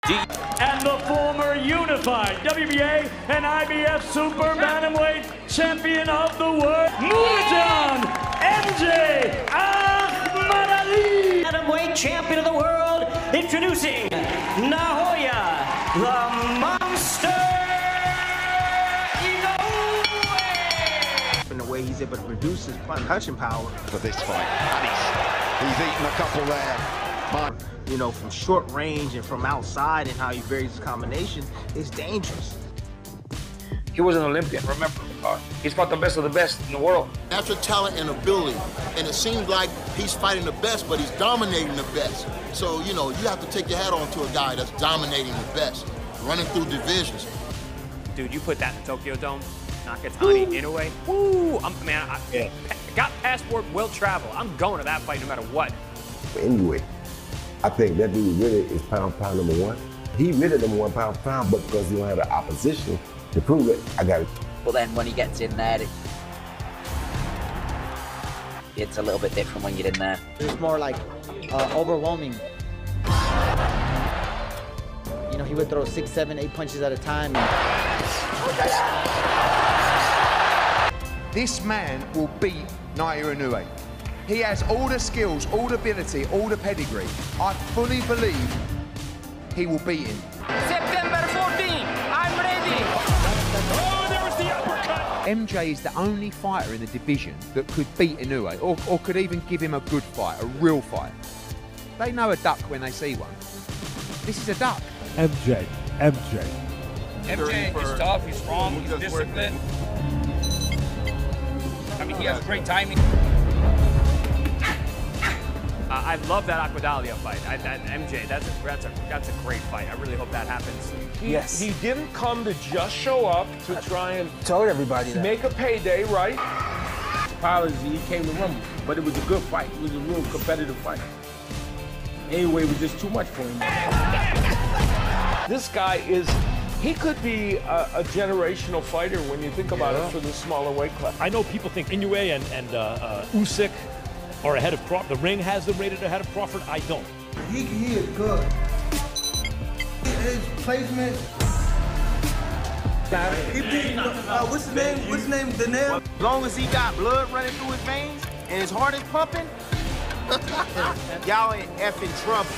And the former unified WBA and IBF Super Bantamweight Champion of the World, Mujahan MJ Ahmad Ali. Bantamweight Champion of the World, introducing Naoya the Monster Inoue. In the way he's able to reduce his punching power for this fight, and he's eaten a couple there. You know, from short range and from outside, and how he varies his combination is dangerous. He was an Olympian, remember? He's fought the best of the best in the world. Natural talent and ability, and it seems like he's fighting the best, but he's dominating the best. So, you know, you have to take your hat on to a guy that's dominating the best, running through divisions. Dude, you put that in the Tokyo Dome, Nakatani Inoue. Woo! Got passport, will travel. I'm going to that fight no matter what. Anyway, I think that dude really is pound number one. He really number one pound, but because he don't have the opposition to prove it, I got it. But then when he gets in there, it's a little bit different when you're in there. It's more like overwhelming. You know, he would throw 6, 7, 8 punches at a time. This man will beat Naoya Inoue. He has all the skills, all the ability, all the pedigree. I fully believe he will beat him. September 14, I'm ready. Oh, there was the uppercut. MJ is the only fighter in the division that could beat Inoue, or could even give him a good fight, a real fight. They know a duck when they see one. This is a duck. MJ MJ is tough, he's strong, he's disciplined. I mean, he has great timing. I love that Aquadalia fight. MJ, that's a great fight. I really hope that happens. Yes. He didn't come to just show up to try and Told everybody that. make a payday, right? Apology, he came to rumble, but it was a good fight. It was a real competitive fight. Anyway, it was just too much for him. This guy he could be a generational fighter when you think about it for the smaller weight class. I know people think Inoue and Usyk are ahead of Crawford. The ring has them rated ahead of Crawford. I don't. He is good. His placement. He beat, what's his name? What's his name? Daniel. As long as he got blood running through his veins and his heart is pumping, y'all in effing trouble.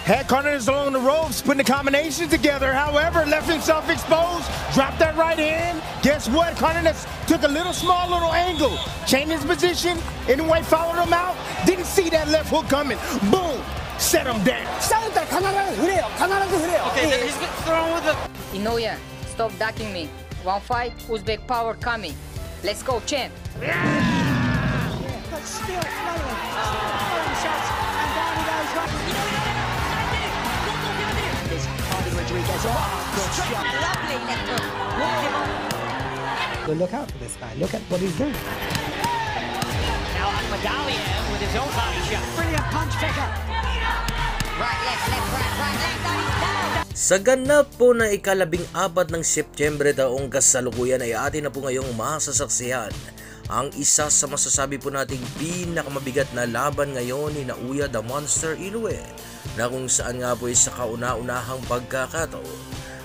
Had Cardenas along the ropes, putting the combinations together. However, left himself exposed, dropped that right hand. Guess what? Cardenas took a little angle, changed his position. Inoue followed him out. Didn't see that left hook coming. Boom! Set him down. Okay, then he's thrown with the... Inoue, stop ducking me. One fight, Uzbek power coming. Let's go, champ. But still throwing shots, and down he goes. Rodriguez. Oh, good shot. Lovely left hook. But look out for this guy. Look at what he's doing. Now Ahmadaliev with his own body shot. Brilliant punch taker. Right, left, right, left. Sa ganap po na ika-14 ng Setyembre taong kasalukuyan ay atin na po ngayong masasaksihan ang isa sa masasabi po nating pinakamabigat na laban ngayon ni Naoya the Monster Inoue, na kung saan nga po sa kauna-unahang pagkakataon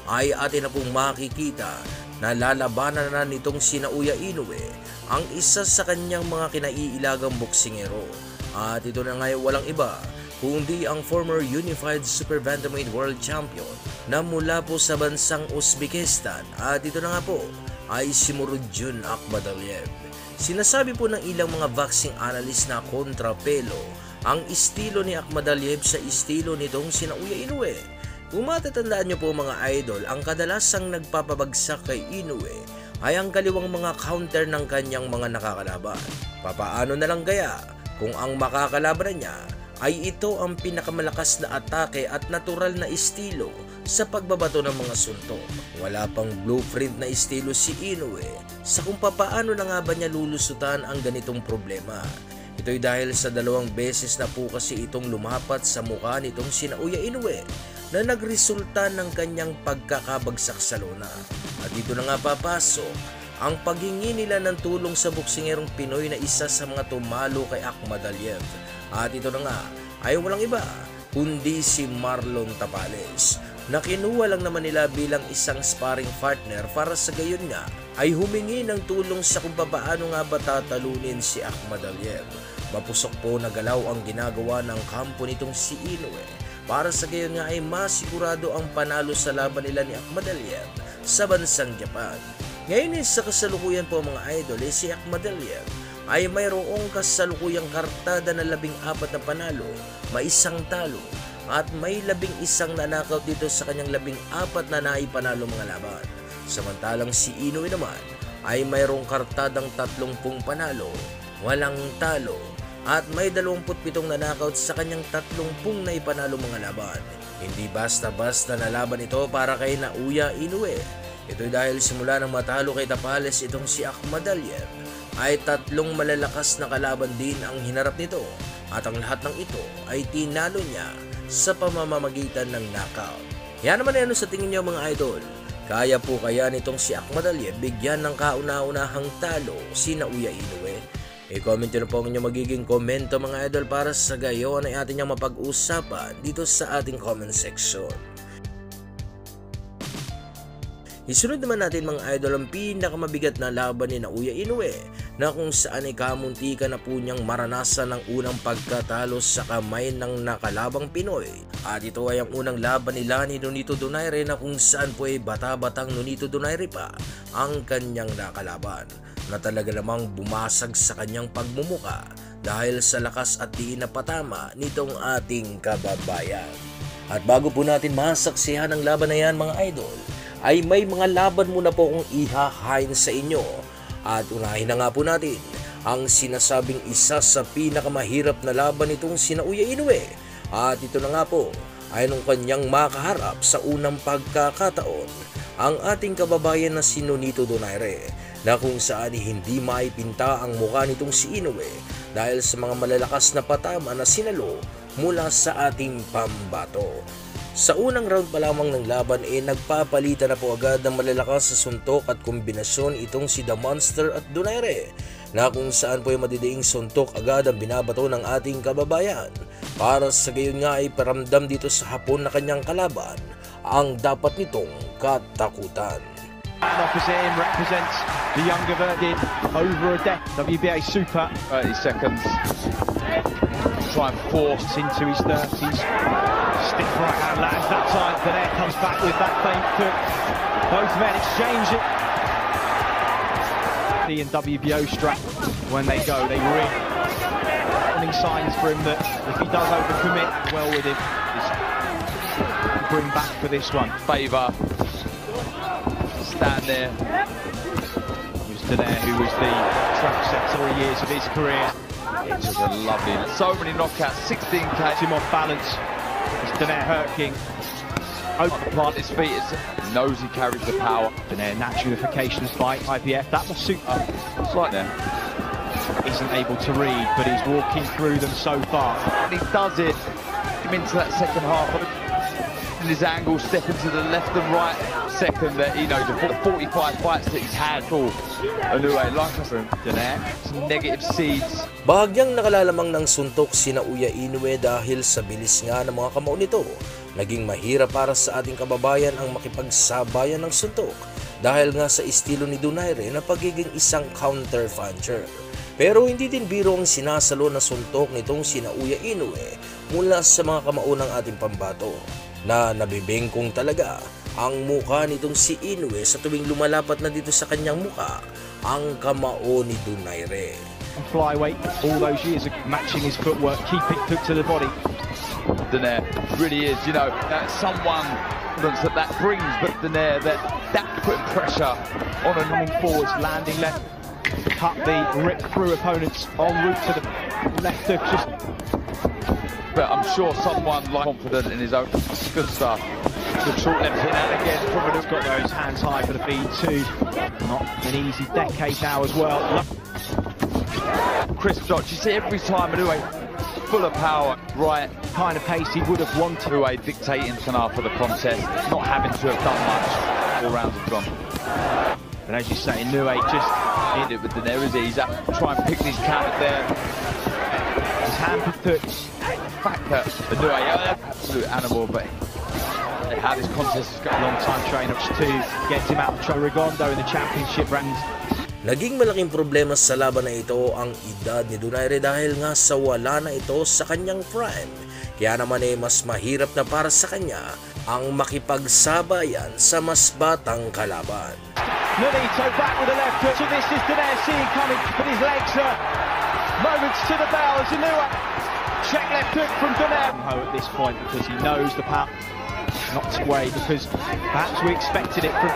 ay atin na pong makikita na lalabanan na nitong si Naoya Inoue ang isa sa kanyang mga kinaiilagang boksingero. At ito na ngayon walang iba kundi ang former Unified Super Bantamweight World Champion na mula po sa bansang Uzbekistan, at ito na nga po ay si Murodjon Akhmadaliev. Sinasabi po ng ilang mga boxing analyst na kontrapelo ang estilo ni Akhmadaliev sa estilo nitong si Naoya Inoue. Kung matatandaan nyo po mga idol, ang kadalasang nagpapabagsak kay Inoue ay ang kaliwang mga counter ng kanyang mga nakakalaban. Papaano na lang kaya kung ang makakalaban niya ay ito ang pinakamalakas na atake at natural na estilo sa pagbabato ng mga suntok. Wala pang blueprint na estilo si Inoue sa kung papaano na nga ba niya lulusutan ang ganitong problema. Ito'y dahil sa 2 beses na po kasi itong lumapat sa mukha nitong si Naoya Inoue na nagresulta ng kanyang pagkakabagsak sa lona. At dito na nga papasok ang paghingi nila ng tulong sa boksingerong Pinoy na isa sa mga tumalo kay Akhmadaliev. At ito na nga ay walang iba kundi si Marlon Tapales. na kinuha lang naman nila bilang isang sparring partner para sa gayon nga ay humingi ng tulong sa kung paano nga ba tatalunin si Akhmadaliev. Mapusok po na galaw ang ginagawa ng kampo nitong si Inoue para sa gayon nga ay masigurado ang panalo sa laban nila ni Akhmadaliev sa bansang Japan. Ngayon sa kasalukuyan po mga idol si Akhmadaliev ay mayroong kasalukuyang kartada na 14 na panalo, may 1 talo at may 11 nanakaut dito sa kanyang 14 na naipanalo mga laban. Samantalang si Inoue naman ay mayroong kartadang 30 panalo, walang talo at may 27 nanakaut sa kanyang 30 naipanalo mga laban. Hindi basta-basta na laban ito para kay Naoya Inoue. Ito dahil simula ng matalo kay Tapales itong si Akhmadaliev ay 3 malalakas na kalaban din ang hinarap nito at ang lahat ng ito ay tinalo niya sa pamamagitan ng knockout. Yan naman ano sa tingin niyo mga idol? Kaya po kaya nitong si Akhmadaliev bigyan ng kauna-unahang talo si Naoya Inoue? I-comment nyo na po ang inyong magiging komento mga idol para sa gayon ay atin niyang mapag-usapan dito sa ating comment section. Isunod naman natin mga idol ang pinakamabigat na laban ni Naoya Inoue na kung saan ay kamuntikan na po niyang maranasan ng unang pagkatalo sa kamay ng nakalabang Pinoy. At ito ay ang unang laban nila ni Nonito Donaire na kung saan po ay bata-batang Nonito Donaire pa ang kanyang nakalaban na talaga namang bumasag sa kanyang pagmumuka dahil sa lakas at diin na patama nitong ating kababayan. At bago po natin masaksihan ang laban na yan mga idol, ay may mga laban muna po kong ihahain sa inyo. At unahin na nga po natin ang sinasabing isa sa pinakamahirap na laban nitong si Naoya Inoue. At ito na nga po ay nung kanyang makaharap sa unang pagkakataon ang ating kababayan na si Nonito Donaire na kung saan hindi maipinta ang mukha nitong si Inoue dahil sa mga malalakas na patama na sinalo mula sa ating pambato. Sa unang round pa lamang ng laban nagpapalitan na po agad ng malalakas sa suntok at kombinasyon itong si The Monster at Donaire na kung saan po ay madidiing suntok agad ang binabato ng ating kababayan para sa gayon nga ay paramdam dito sa hapon na kanyang kalaban ang dapat nitong katakutan. And opposite him represents the younger Verdin over a deck. WBA Super 30 seconds. Try and force into his 30s. Stiff right hand lands that time. Donaire comes back with that feint hook. Both men exchange it. The WBO strap when they go, they ring. Warning signs for him that if he does overcommit, well with him. Bring back for this one. Favour. Stand there. It was Donaire who was the trendsetter 3 years of his career. It was a lovely, so many knockouts, 16K. Him off balance. It's Donaire Hurking. Open plant his feet. He knows he carries the power. Donaire naturalification fight. IBF. That was super. It's like there. Isn't able to read, but he's walking through them so far. And he does it. Come into that second half. And his angle, stepping to the left and right. Second that, you know, the 45 fights that he's had for Inoue, like from Donaire, some negative seeds. Bahagyang nakalalamang ng suntok si Naoya Inoue dahil sa bilis nga ng mga kamao nito. Naging mahirap para sa ating kababayan ang makipagsabayan ng suntok dahil nga sa estilo ni Donaire na pagiging isang counter puncher. Pero hindi din biro ang sinasalo na suntok nitong si Naoya Inoue mula sa mga kamao ng ating pambato na nabibengkong talaga ang mukha nitong si Inoue sa tuwing lumalapat na dito sa kanyang mukha ang kamao ni Donaire. Flyweight, all those years of matching his footwork, keeping hook to the body. Donaire really is, you know, someone that brings, but Donaire that putting pressure on and coming forwards, landing left, cut the rip through opponents en route to the left hook. Just. But I'm sure someone like confident in his own. Good stuff. Good short left in and again. Providence got those hands high for the feed too. Not an easy decade now as well. Crisp shot. You see every time Inoue full of power, right kind of pace he would have wanted. Inoue dictating tonight for the contest, not having to have done much. 4 rounds have gone. And as you say, Inoue just hit it with Donaire. He's up to try and pick these counters there. His hand put the fact that Inoue, absolute animal, but how this contest has got a long time trainer to get him out of Rigondo in the championship rounds. Naging malaking problema sa laban na ito ang edad ni Donaire dahil nga sa wala na ito sa kanyang prime. Kaya naman mas mahirap na para sa kanya ang makipagsabayan sa mas batang kalaban. Nolito back with the left hook. So this is Donaire seeing coming, but his legs are moments to the bell as Inoue. Check left hook from Donaire. At this point because he knows the power not to sway because perhaps we expected it from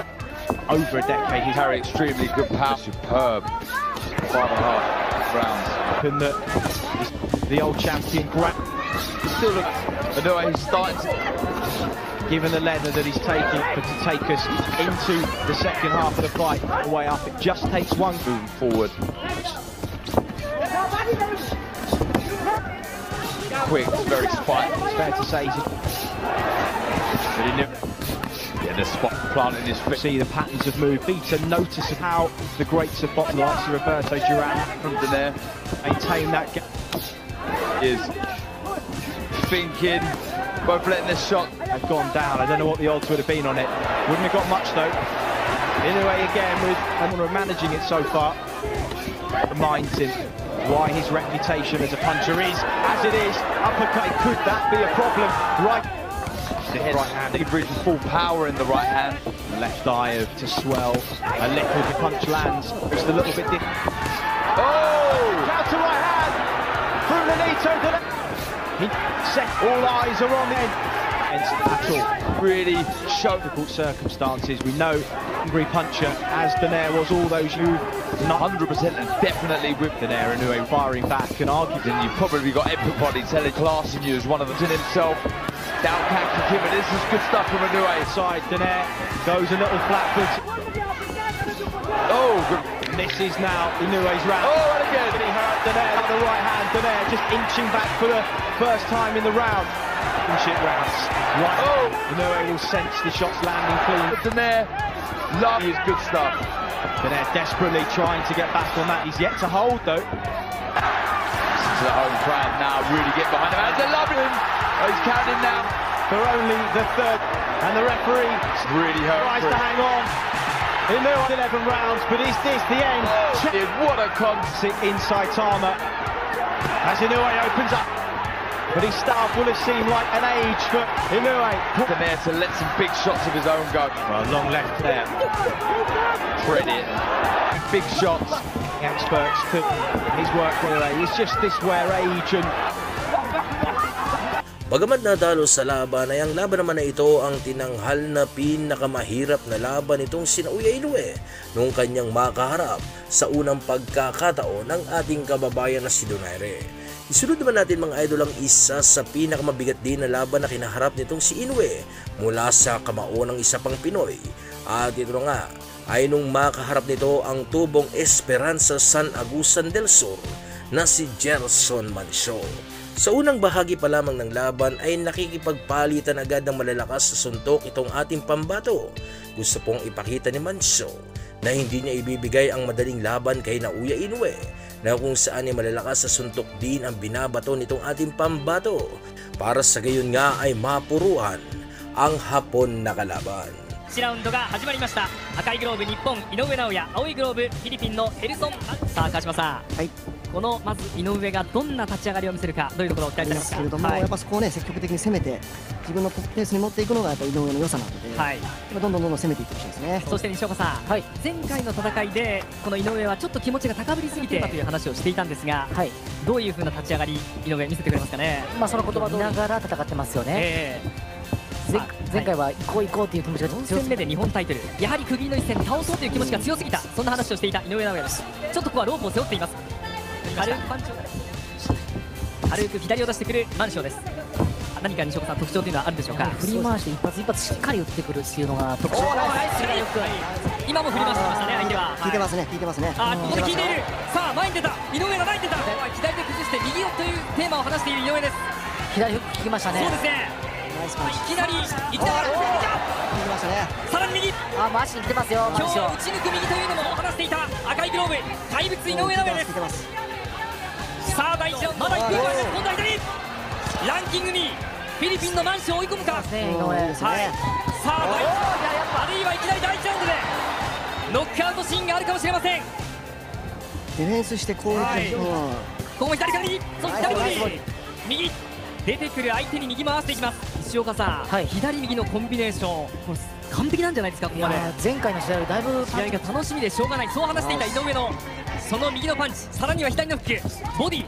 over a decade. He's carrying extremely good power. Superb 5.5 rounds. And the old champion still look, Inoue is starting to, given the leather that he's taking to take us into the second half of the fight, the way up, it just takes one move forward. Quick, very spiked. It's fair to say the spot planting his foot. See the patterns of move. Peter notice of how the greats of boxing, like Roberto Duran from Donaire, maintain that gap. Is thinking, both letting this shot have gone down. I don't know what the odds would have been on it. Wouldn't have got much though. Inoue again with managing it so far. Reminds him why his reputation as a puncher is as it is. Uppercut, could that be a problem? Right. The right hand, he brings full power in the right hand. Left eye to swell. A little, the punch lands. Just a little bit different. Oh! Counter right hand. Through Nolito. All eyes are on him. Battle really showed difficult circumstances. We know angry puncher as Donaire was all those you 100% and definitely with Donaire. Inoue firing back and arguing. And you've probably got everybody telling classing you as one of them in himself. Down counter him, and this is good stuff from Inoue. Side Donaire goes a little flat foot. Oh, good. And this is now Inoue's round. Oh, and again. He hurt Donaire on the right hand. Donaire just inching back for the first time in the round. Championship rounds. Right. Oh, Inoue will sense the shots landing clean. Donaire, love his good stuff. Donaire desperately trying to get back on that. He's yet to hold though. Listen to the home crowd now really get behind him. And they love him. Oh, he's counting now for only the third, and the referee really tries to hang on. Inoue 11 rounds, but is this the end? Oh, what a concept inside Tama as Inoue opens up. But his start will have seemed like an age for Inoue. Donaire to let some big shots of his own go. Well, long left there. Credit. Big shots. The experts took his work Inoue. It's just this where age and Bagamat nadalo sa laban ay ang laban naman na ito ang tinanghal na pinakamahirap na laban nitong sina Uya Inoue noong kanyang makaharap sa unang pagkakataon ng ating kababayan na si Donaire. Isunod naman natin mga idol ang isa sa pinakamabigat din na laban na kinaharap nitong si Inoue mula sa kamao ng isa pang Pinoy. At ito nga ay nung makaharap nito ang tubong Esperanza San Agusan del Sur na si Gerson Mancio. Sa unang bahagi pa lamang ng laban ay nakikipagpalitan agad ng malalakas sa suntok itong ating pambato. Gusto pong ipakita ni Mancio na hindi niya ibibigay ang madaling laban kay Naoya Inoue na kung saan ay malalakas sa suntok din ang binabato nitong ating pambato para sa gayon nga ay mapuruan ang Hapon na kalaban. 1ラウンドが始まりました。赤いグローブ日本井上尚弥、青いグローブフィリピンのヘルソン。さあ川島さん、はい、このまず井上がどんな立ち上がりを見せるか、どういうところを期待されますか。けれども、やっぱそこをね積極的に攻めて自分のペースに持っていくのがやっぱ井上の良さなので、はい、どんどん攻めていってほしいですね。そして西岡さん、はい、前回の戦いでこの井上はちょっと気持ちが高ぶりすぎていたという話をしていたんですが、はい、どういう風な立ち上がり井上見せてくれますかね。まあその言葉を見ながら戦ってますよね。前回は行こう行こうという気持ちが4戦目で日本タイトル、やはり区切りの一戦倒そうという気持ちが強すぎた、そんな話をしていた井上尚弥です。ちょっとここはロープを背負っています。軽く左を出してくるマンションです。何か西岡さん特徴というのはあるでしょうか。振り回して一発一発しっかり打ってくるっていうのが特徴。今も振り回してましたね、相手は。効いてますね、効いてますね。あ、ここで効いている。さあ前に出た、井上が前に出た。左で崩して右をというテーマを話している井上です。左フック効きましたね。そうですね。いきなりさらに右、あ、もう足に来てますよ。今日は打ち抜く右というのも話していた赤いグローブ怪物井上尚弥です。さあ第1ラウンドまだ1分前です。今度は左ランキング2フィリピンのマンションを追い込むか。はい、さああるいはいきなり第1ラウンドでノックアウトシーンがあるかもしれません。ディフェンスして攻撃、ここも左から右、そして左ボディ、右出てくる相手に右回していきます。石岡さん、左右のコンビネーション、これ完璧なんじゃないですか。ここまで前回の試合よりだいぶ試合が楽しみでしょうがない、そう話していた井上のその右のパンチ、さらには左のフック、ボディ、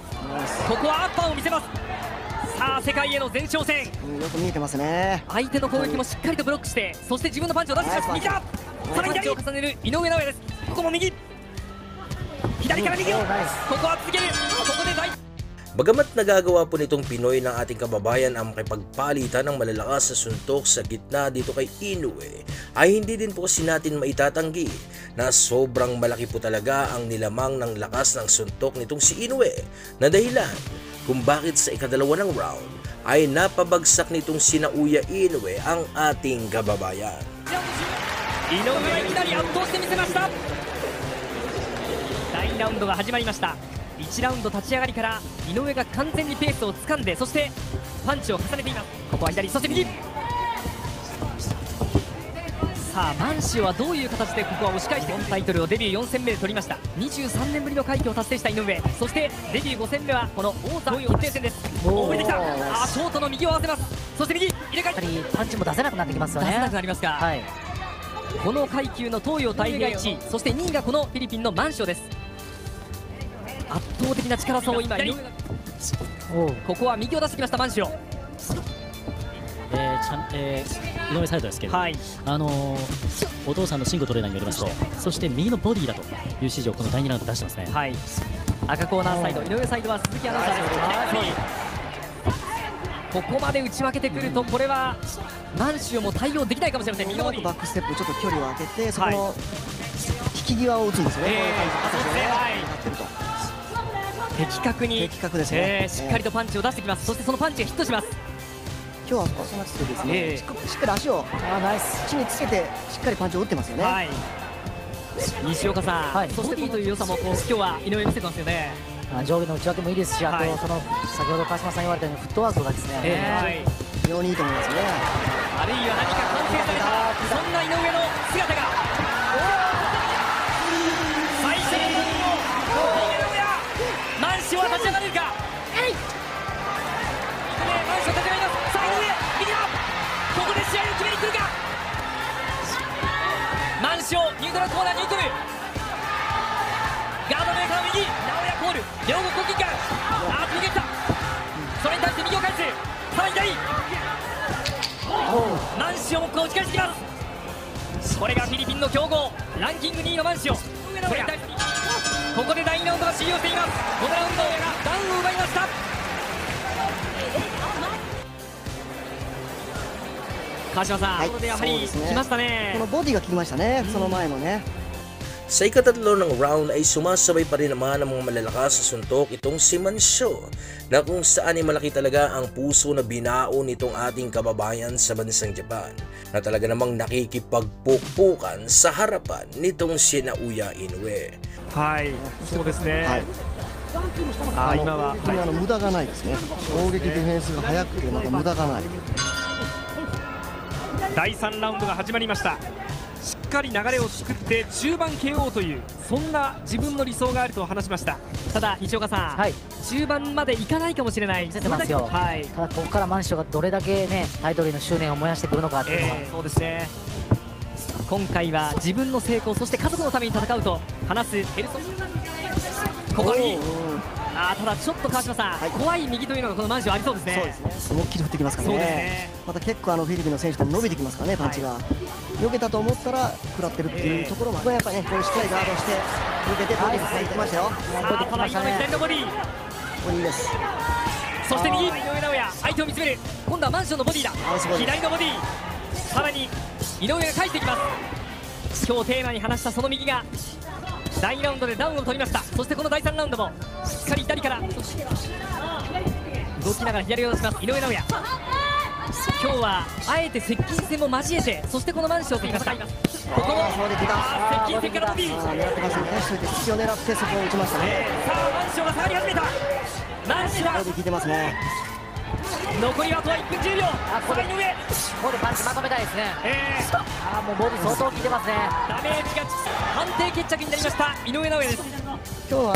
ここはアッパーを見せます。さあ世界への前哨戦、よく見えてますね。相手の攻撃もしっかりとブロックして、そして自分のパンチを出しています。右だ、さらに左を重ねる井上尚弥です。ここも右、左から右を、ここは続ける。ここでBagamat nagagawa po nitong Pinoy ng ating kababayan ang makipagpalitan ng malalakas na suntok sa gitna dito kay Inoue, ay hindi din po kasi natin maitatanggi na sobrang malaki po talaga ang nilamang ng lakas ng suntok nitong si Inoue, na dahilan kung bakit sa ikadalawa ng round ay napabagsak nitong si Naoya Inoue ang ating kababayan. Inoueがいきなり圧倒してみせました。第2ラウンドが始まりました。1ラウンド立ち上がりから井上が完全にペースをつかんで、そしてパンチを重ねています。ここは左、そして右。さあマンシオはどういう形でここは押し返してタイトルをデビュー4戦目で取りました。23年ぶりの快挙を達成した井上、そしてデビュー5戦目はこの王座決定戦です。覚えてきた。ショートの右を合わせます。そして右入れ替え、パンチも出せなくなってきますよね。出せなくなりますか。この階級の東洋太平が1位、そして2位がこのフィリピンのマンシオです。圧倒的な力差を今井上が、ここは右を出してきましたマンシオ。井上サイドですけど、お父さんの慎吾トレーナーによりますと、そして右のボディだという指示をこの第2ラウンド出してますね。赤コーナーサイド、井上サイドは鈴木アナウンサーです。ここまで打ち分けてくると、これはマンシオも対応できないかもしれません。右のボディ、バックステップちょっと距離を空けて、そこの引き際を打つんですよね。的確にですね、しっかりとパンチを出してきます。そしてそのパンチがヒットします。今日はその姿勢ですね、しっかり足を地につけてしっかりパンチを打ってますよね。西岡さん、そしていいという良さも今日は井上見せてますよね。上下の内訳もいいですし、あとその先ほど川島さん言われたようにフットワークがですね、非常にいいと思いますね。あるいは何か完成されたそんな井上の姿が、最初のマンシオは立ち上がれるか。マンシオ立ち上がります。さあ井上右だ、ここで試合を決めに来るか。マンシオニュートラルコーナーに追い込む。ガードメーカー右、直哉コール、両国国技館、抜けた。それに対して右を返す。さらに左、マンシオもここを打ち返してきます。これがフィリピンの強豪、ランキング2位のマンシオ。それに対してここで第2ラウンドが終了しています。このラウンドがダウンを奪いました。川島さん、ここでやはり来ましたね。このボディが効きましたね、その前のね。Sa ikatatlo ng round ay sumasabay pa rin naman ang mga malalakas sa suntok itong si Mancio, na kung saan ay malaki talaga ang puso na binao nitong ating kababayan sa bansang Japan, na talaga namang nakikipagpukpukan sa harapan nitong si Naoya Inoue. そうですね。今は無駄がないですね。攻撃ディフェンスが速くてまだ無駄がない。第3ラウンドが始まりました。しっかり流れを作って中盤 KO という、そんな自分の理想があると話しました。ただ西岡さん、中盤までいかないかもしれない。見せてますよ。ただここからマンシオがどれだけねタイトルへの執念を燃やしてくるのかっていうのは、そうですね。今回は自分の成功、そして家族のために戦うと話すヘルソン。ここにただちょっと川島さん、怖い右というのがこのマンシオありそうですね。そうですね、思いっきり振ってきますからね。また結構フィリピンの選手とも伸びてきますからね、パンチが。避けたと思ったら食らってるっていうところも、やっぱりね、これしっかりガードして避けて取りに入ってましたよ。ただ井上左のボディ、ボディです。そして右、井上尚弥相手を見つめる。今度はマンションのボディだ。左のボディ、さらに井上が返していきます。今日テーマに話したその右が第2ラウンドでダウンを取りました。そしてこの第3ラウンドもしっかり左から動きながら左を出します井上尚弥。今日はあえて接近戦も交えて、そしてこのマンションを取りました。ここも接近戦からボディ狙ってますね。隙を狙ってそこを打ちましたね。さあマンションが下がり始めた。マンションが効いてますね。残りはあとは1分10秒。ここで井上、ここでパンチまとめたいですね。もうボディ相当効いてますね。ダメージが判定決着になりました井上尚弥です。今日は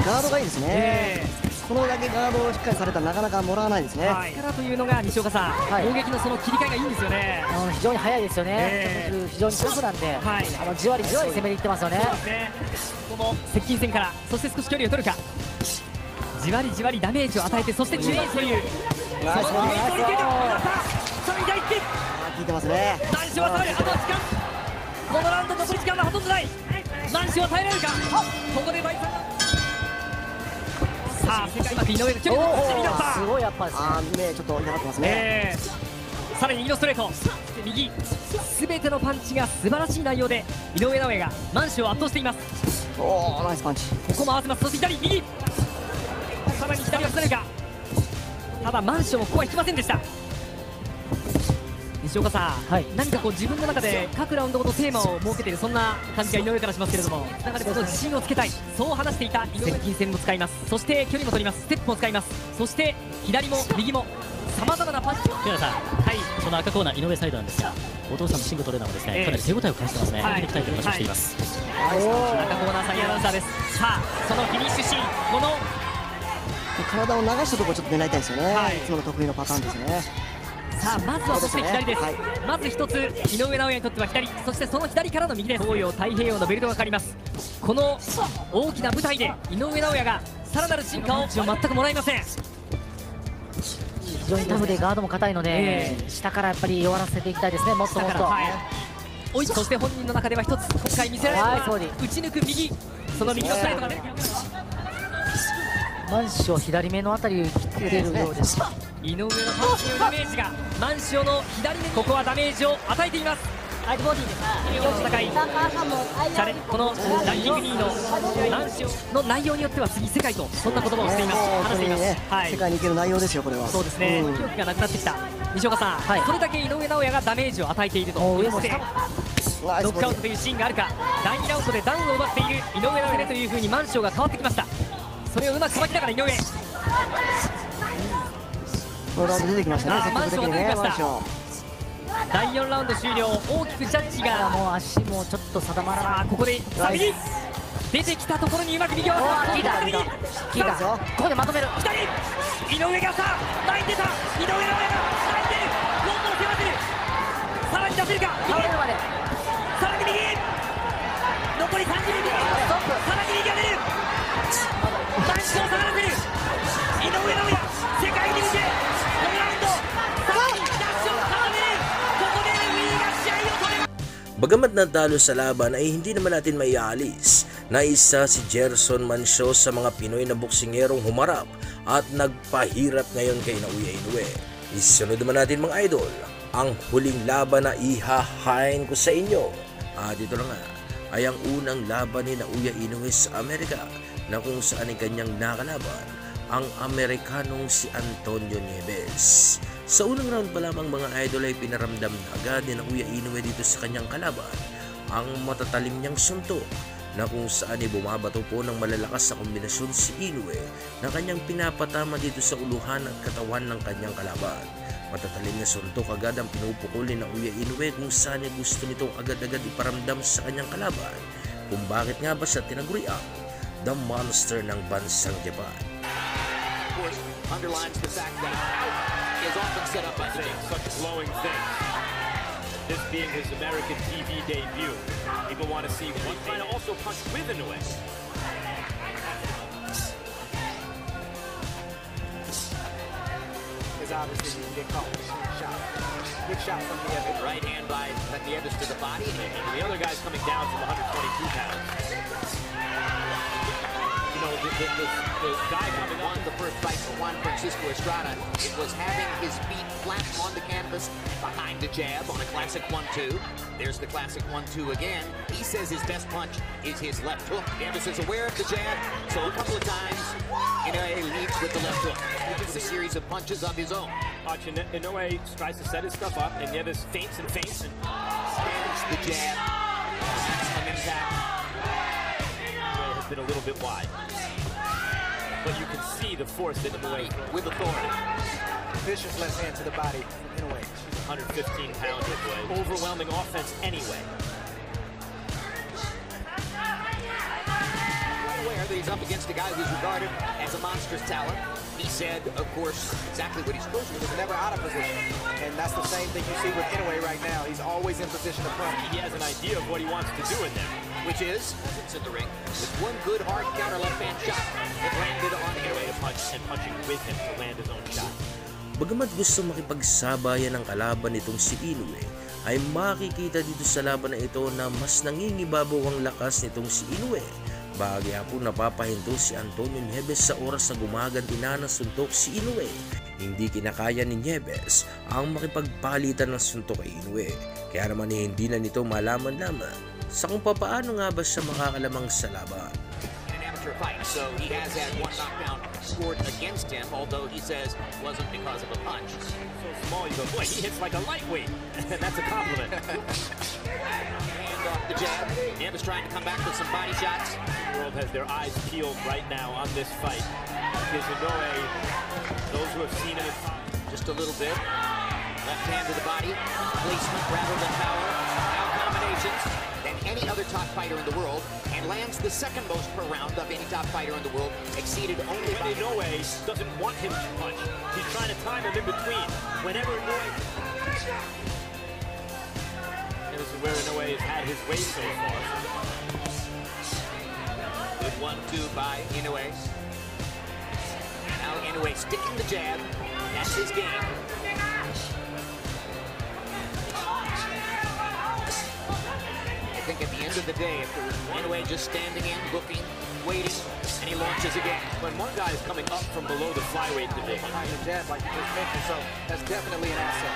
ガードがいいですね。このだけガードをしっかりされたらなかなかもらわないですね。力というのが西岡さん、攻撃のその切り替えがいいんですよね。非常に速いですよね。非常にタフなんで、じわりじわり攻めにいってますよね。この接近戦から、そして少し距離を取るか。じわりじわりダメージを与えて、そして中央というそのディフェンスを入れている。さらに第1点効いてますね。マンションはさらにあとは時間、このラウンド残り時間はほとんどない。マンションは耐えられるか。ここで第3ラウンド、さあ世界幕井上が距離を伸ばしてみました。すごいやっぱり目ちょっと痛がってますね。さらに右のストレート、右すべてのパンチが素晴らしい内容で井上尚弥がマンションを圧倒しています。おー、ナイスパンチ。ここも合わせます。そして左右、さらに左をつなげるか。ただマンションをここは引きませんでした。西岡さん、何かこう自分の中で各ラウンドごとテーマを設けている、そんな感じが井上からしますけれども、流れこの自信をつけたい、そう話していた井上。接近戦も使います。そして距離も取ります。ステップも使います。そして左も右もさまざまなパンチ。木原さん、その赤コーナー井上サイドなんですが、お父さんのシングトレーナーもですね、かなり手応えを感じてますね。上げていきたいという話をしています。赤コーナーサイアナウンサーです。さあそのフィニッシュシーン、この体を流したところちょっと狙いたいですよね。いつもの得意のパターンですね。さあまずはそして左です。まず一つ井上尚弥にとっては左、そしてその左からの右です。東洋太平洋のベルトがかかります。この大きな舞台で井上尚弥がさらなる進化を全くもらいません。非常にタフでガードも硬いので、下からやっぱり弱らせていきたいですね。もっともっと。そして本人の中では一つ今回見せられるのは打ち抜く右、その右のストレートが出る。マンション左目のあたり切ってるようです。井上のパンチによるダメージがマンションの左目、ここはダメージを与えています。相手ボディです。戦い、このランキング2位のマンションの内容によっては次世界と、そんな言葉をしています。話しています。世界に行ける内容ですよ、これは。そうですね。記憶がなくなってきた西岡さん、それだけ井上尚弥がダメージを与えていると。ノックアウトというシーンがあるか。第2ラウンドでダウンを奪っている井上尚弥という風にマンションが変わってきました。それをうまくさばきながら井上。このラウンド出てきましたね。マンションが出てきました。第4ラウンド終了、大きくジャッジがもう足もちょっと定まらない。ここで右出てきたところにうまく右を効いた。ここでまとめる。左井上がさあ前に出た。井上尚弥が前に出る。ロンドンを迫ってる。さらに出せるか。さらに右、残り30秒。さらに右が出る。マンションを下がらせる井上尚弥、世界に向けこのラウンドさらにダッシュを固める。ここでレフェリーが試合を止める。Bagamat natalo sa laban ay hindi naman natin maialis na isa si Gerson Mancio sa mga Pinoy na boksingerong humarap at nagpahirap ngayon kay Naoya Inoue. Isunod naman natin mga idol ang huling laban na ihahain ko sa inyo. At ito na nga ay ang unang laban ni Naoya Inoue sa Amerika na kung saan ay kanyang nakalaban ang Amerikanong si Antonio Nieves. Sa unang round pa lamang mga idol ay pinaramdam na agad ni Naoya Inoue dito sa kanyang kalaban ang matatalim niyang suntok na kung saan ay bumabato po ng malalakas sa kombinasyon si Inoue na kanyang pinapatama dito sa uluhan at katawan ng kanyang kalaban. Matatalim na suntok agad ang pinupukol ni Naoya Inoue kung saan ay gusto nitong agad-agad iparamdam sa kanyang kalaban kung bakit nga ba siya tinaguriang the monster ng bansang Japan. Of course, underlines the fact that out is often set up by such glowing things. This being his American TV debut, people want to see what he's trying to also punch with Inoue. Because obviously you get caught with a shot. Good shot from Nieves. Right hand by Nieves to the body, and the other guy's coming down from 122 pounds. The guy coming on the first fight for Juan Francisco Estrada, it was having his feet flat on the canvas behind the jab on a classic 1-2. There's the classic 1-2 again. He says his best punch is his left hook. Nieves is aware of the jab, so a couple of times Inoue leads with the left hook. With a series of punches of his own. Inoue tries to set his stuff up, and Nieves feints and stands the jab. Maximum impact. Has been a little bit wide. But you can see the force that Inoue with authority. vicious left hand to the body in a way. 115-pounder boy. Overwhelming offense anyway. Aware that he's up against a guy who's regarded as a monstrous talent. He said, of course, exactly what he's supposed to. He was never out of position. And that's the same thing you see with Inoue right now. He's always in position to punch. He has an idea of what he wants to do in there. Which is, it's in the ring, with one good hard counter left hand shot that landed on Inoue to punch and punching with him to land his own shot. Bagamat gusto makipagsabayan ng kalaban nitong si Inoue, ay makikita dito sa laban na ito na mas nangingibabaw ang lakas nitong si Inoue. Bahagi po napapahinto si Antonio Nieves sa oras na gumaganti na ng suntok si Inoue. Hindi kinakaya ni Nieves ang makipagpalitan ng suntok kay Inoue. Kaya naman hindi na nito malaman naman sa kung papaano nga ba siya makakalamang sa laban. Fight, so he has had one knockdown scored against him, although he says it wasn't because of a punch. So small, you go, boy, he hits like a lightweight. That's a compliment. And off the jab, Nieves trying to come back with some body shots. The world has their eyes peeled right now on this fight. Because Inoue, those who have seen him, just a little bit. Left hand to the body, placement rather than power. Now combinations than any other top fighter in the world, and lands the second most per round of any top fighter in the world, exceeded only by Inoue doesn't want him to punch. He's trying to time him in between. Whenever Inoue... And this is where Inoue has had his way so far. Good 1-2 by Inoue. Now Inoue sticking the jab. That's his game. I think at the end of the day, if there was Inoue just standing in, looking, waiting, and he launches again. When one guy is coming up from below the flyweight division, behind the jab, like you just mentioned, so that's definitely an asset.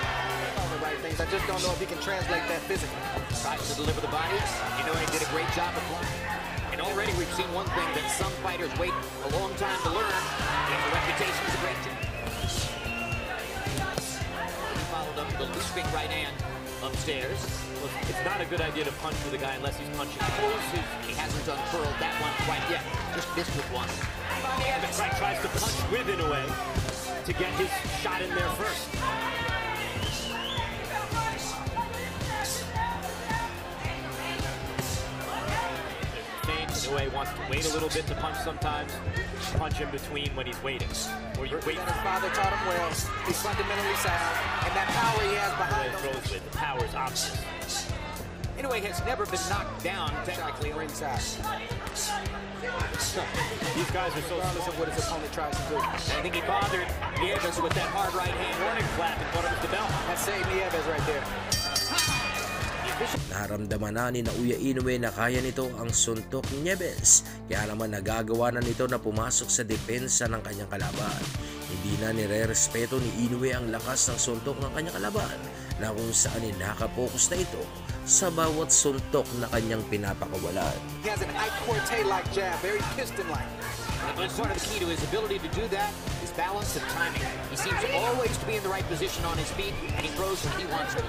All the right things. I just don't know if he can translate that physically. Tries to deliver the body. Inoue did a great job of blocking. And already we've seen one thing that some fighters wait a long time to learn, and the reputation is a great job. He followed up the looping right hand upstairs. Well, it's not a good idea to punch with a guy unless he's punching close. He hasn't unfurled that one quite yet. Just missed with one. Nieves tries to punch with Inoue to get his shot in there first. Inoue wants to wait a little bit to punch sometimes. Punch in between when he's waiting. Or you wait. His father taught him well. He's fundamentally sound, and that power he has behind him. Throws with the power is obvious. Inoue has never been knocked down technically ringside. These guys are so regardless of what his opponent tries to do. I think he bothered Nieves with that hard right hand warning clap and thought it was the bell. That saved Nieves right there. Naramdaman na ni Naoya Inoue na kaya nito ang suntok ni Nieves, kaya naman nagagawa na nito na pumasok sa depensa ng kanyang kalaban. Hindi na nire-respeto ni Inoue ang lakas ng suntok ng kanyang kalaban, na kung saan nakapokus na ito sa bawat suntok na kanyang pinapakawalan. He has an Ike Quartet-like jab, very piston-like. But part of the key to his ability to do that is balance and timing. He seems always to be in the right position on his feet, and he throws when he wants to.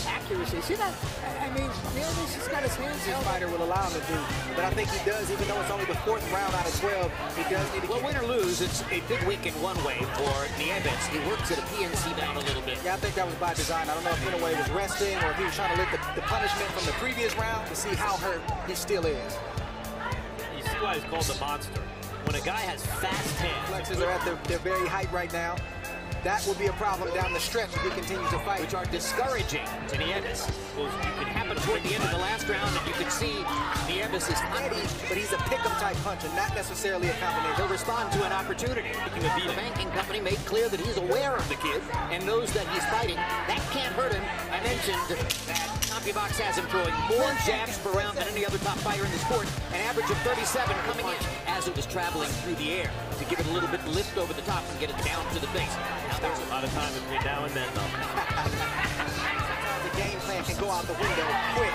Accuracy. See that? I mean, Nieves has got his hands his fighter will allow him to do. But I think he does, even though it's only the 4th round out of 12, he does need to Well, win or lose, it's a big week in one way for Nieves. He works at a PNC down a little bit. Yeah, I think that was by design. I don't know if Inoue was resting or if he was trying to lift the punishment from the previous round to see how hurt he still is. You see why he's called the monster. When a guy has fast hands, flexes are at their very height right now. That will be a problem down the stretch if he continues to fight. Which are discouraging to Nieves. Well, you could happen toward the end of the last round and you could see Nieves is ready, but he's a pick-em type puncher, not necessarily a combination. He'll respond to an opportunity. The banking company made clear that he's aware of the kid and knows that he's fighting. That can't hurt him. I mentioned that CompuBox has him throwing more jabs per round than any other top fighter in the sport, an average of 37 coming in as it was traveling through the air to give it a little bit lift over the top and get it down to the face. There's a lot of time between now and then, though. Sometimes the game plan can go out the window quick.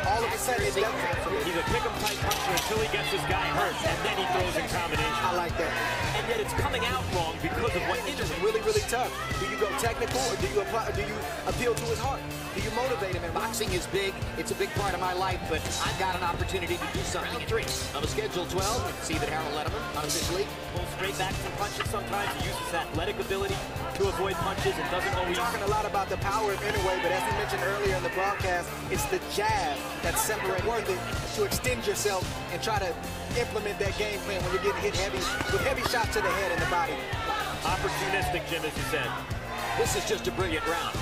All of a saying he's a pick-em type puncher until he gets his guy hurt, and then he throws in combination. I like that. And yet it's coming out wrong because of what it's just really, really tough. Do you go technical or do you apply? Do you appeal to his heart? Do you motivate him? And boxing is big. It's a big part of my life, but I've got an opportunity to do something at 3. On the schedule 12, see that Harold Letterman unofficially pulls straight back from punches sometimes. He uses athletic ability to avoid punches and doesn't always. We're talking a lot about the power of Inoue, but as we mentioned earlier in the broadcast, it's the jab that's separate worth it to extend yourself and try to implement that game plan when you're getting hit heavy with heavy shots to the head and the body. Opportunistic, Jim, as you said. This is just a brilliant round.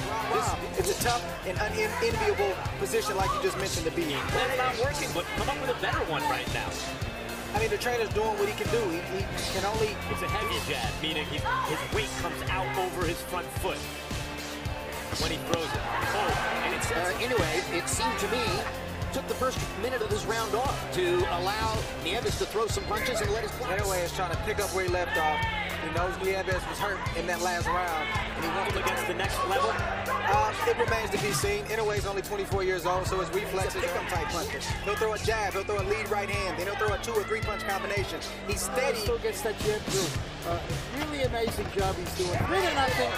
It's a tough and unenviable position, like you just mentioned, to be in. That's not working, but come up with a better one right now. I mean, the trainer's doing what he can do. He can only... It's a heavy jab, meaning his weight comes out over his front foot when he throws it. Oh, and it's anyway, it seemed to me, took the first minute of this round off to allow Nieves to throw some punches and let his punch. Inoue is trying to pick up where he left off. He knows Nieves was hurt in that last round, and he wants to get to the next level. It remains to be seen. Inoue's only 24 years old, so his reflexes are type punches. He'll throw a jab, he'll throw a lead right hand, then he'll throw a 2 or 3 punch combination. He's steady. Still gets that jab too. Really amazing job he's doing. Really nothing.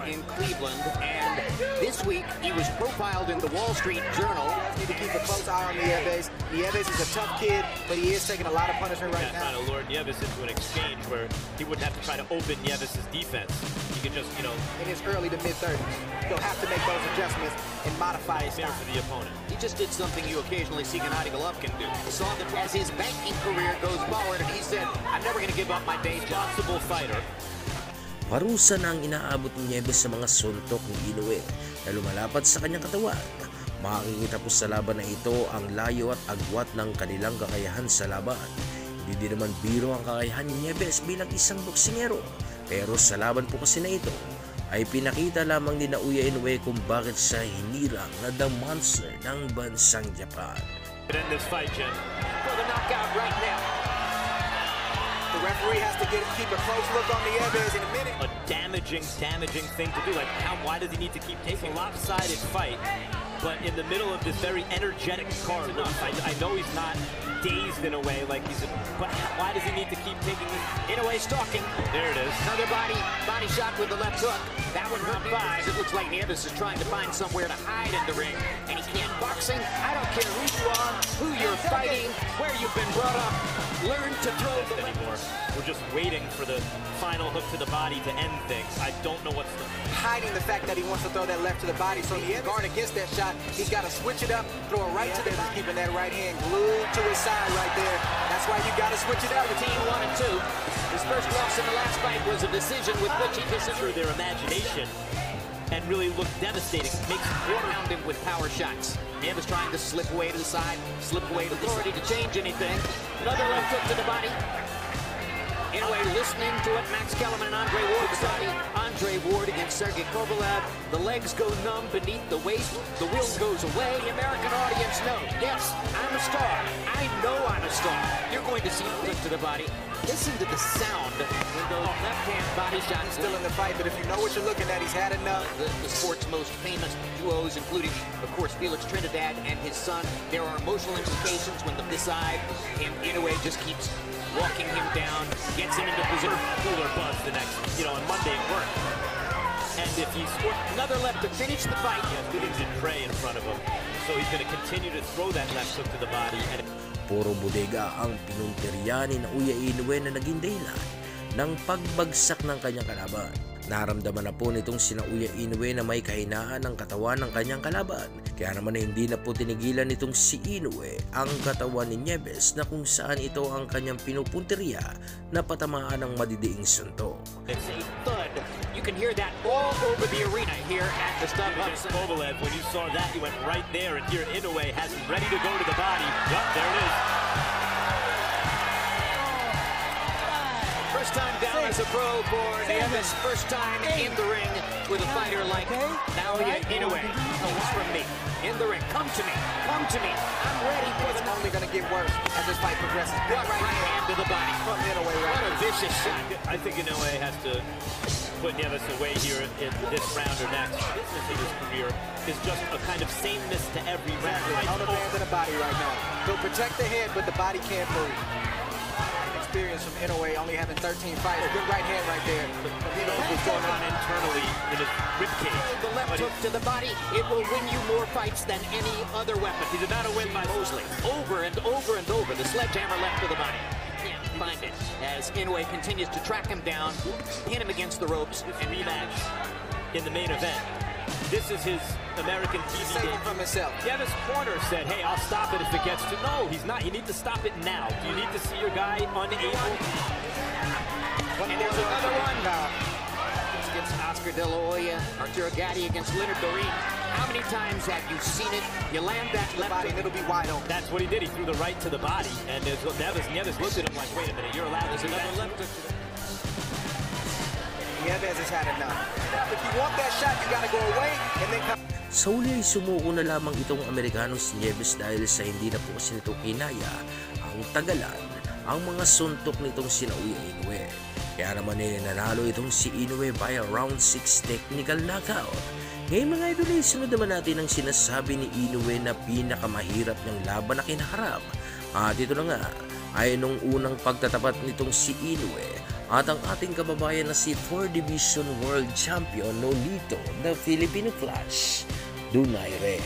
In Cleveland, and this week he was profiled in the Wall Street Journal. Need to keep a close eye on Nieves. Nieves is a tough kid, but he is taking a lot of punishment right now. Trying to lure Nieves into an exchange where he wouldn't have to try to open Nieves' defense. He could just, in his early to mid-30s, he'll have to make those adjustments and modify his style for the opponent. He just did something you occasionally see Gennady Golovkin do. He saw that as his banking career goes forward, and he said, "I'm never going to give up my day job." Responsible fighter. Parusa na ang inaabot ni Nieves sa mga suntok ni Inoue na lumalapad sa kanyang katawan. Makikita po sa laban na ito ang layo at agwat ng kanilang kakayahan sa laban. Hindi din naman biro ang kakayahan ni Nieves bilang isang boksingero. Pero sa laban po kasi na ito, ay pinakita lamang ni Naoya Inoue kung bakit siya hinirang na the monster ng bansang Japan. In this fight, Jim. For the knockout right now. The referee has to keep a close look on Nieves in a minute. A damaging thing to do. Like, why does he need to keep taking a lopsided fight? But in the middle of this very energetic card, I know he's not dazed in a way, like but why does he need to keep taking this? Inoue stalking. There it is. Another body shot with the left hook. That one hurt 5. It looks like Nieves is trying to find somewhere to hide in the ring. And he can't. Boxing, I don't care who you are, who you're fighting, where you've been brought up. Learn to throw the anymore. We're just waiting for the final hook to the body to end things. I don't know what's hiding the fact that he wants to throw that left to the body. So he guard against that shot. He's got to switch it up, throw it right to the he's keeping that right hand glued to his side right there. That's why you got to switch it up. Team 1 and 2. His first loss in the last fight was a decision with which he through their imagination and really looked devastating. Makes around him with power shots. Nieves trying to slip away to the side, slip away to the authority to change anything. Another left hook to the body. Anyway, listening to what Max Kellerman and Andre Ward decided. Andre Ward against Sergey Kovalev. The legs go numb beneath the waist. The will goes away. The American audience know. Yes, I'm a star. I know I'm a star. You're going to see a flip to the body. Listen to the sound when those left-hand body shots. Still in the fight, but if you know what you're looking at, he's had enough. The sport's most famous duos, including, of course, Felix Trinidad and his son. There are emotional implications when they decide, and Inoue just keeps walking him down, gets him into position. Cooler buzz the next, on Monday it worked. And if he scored another left to finish the fight, he has Goodings and Trey in front of him. So he's going to continue to throw that left hook to the body. And puro bodega ang pinuntirya ni Naoya Inoue na naging dahilan ng pagbagsak ng kanyang kalaban. Naramdaman na po nitong si Naoya Inoue na may kahinaan ng katawan ng kanyang kalaban. Kaya naman hindi na po tinigilan nitong si Inoue ang katawan ni Nieves na kung saan ito ang kanyang pinupuntirya na patamaan ng madidiing suntok. It's a thud. You can hear that all over the arena here at the StubHub. Kovalev, when you saw that, you went right there, and here Inoue has him ready to go to the body. Yup, there it is. First time down as a pro for Nieves. First time in the ring with a fighter like Naoya Inoue. Comes from me. In the ring. Come to me. Come to me. I'm ready for It's only going to get worse as this fight progresses. Right hand to the body. From Inoue right. What a vicious shot. I think Inoue has to put Nieves away here in this round or next. This is his career. is just a kind of sameness to every round. Don't abandon the body right now. He'll protect the head, but the body can't move. Experience from Inoue, only having 13 fights. Good right hand right there. He knows what's going on internally in his ribcage. The left hook to the body, it will win you more fights than any other weapon. He's about to win by Mosley. Over and over and over, the sledgehammer left to the body. Can't find it as Inoue continues to track him down, pin him against the ropes, and rematch in the main event. This is his American TV Saving from himself. Devis Corner said, hey, I'll stop it if it gets to... No, he's not. You need to stop it now. Do you need to see your guy unable? And there's another one. It's against Oscar De La Hoya, Arturo Gatti against Leonard Dorin. How many times have you seen it? You land that left body, and it'll be wide open. That's what he did. He threw the right to the body. And there's Nieves looked at him like, wait a minute, you're allowed to do that. Another left hook to the... Nieves has had enough. If you want that shot, you gotta go away and then come. Sa huli ay sumuko na lamang itong Amerikano si Nieves dahil sa hindi na po kasi nito kinaya ang tagalan ang mga suntok nitong si Naoya Inoue. Kaya naman ay nanalo itong si Inoue via round 6 technical knockout. Ngayon mga idol ay sunod naman natin ang sinasabi ni Inoue na pinakamahirap niyang laban na kinaharap. At ito na nga ay nung unang pagtatapat nitong si Inoue at ang ating kababayan na si 4 Division World Champion Nolito, the Filipino Flash, Donaire.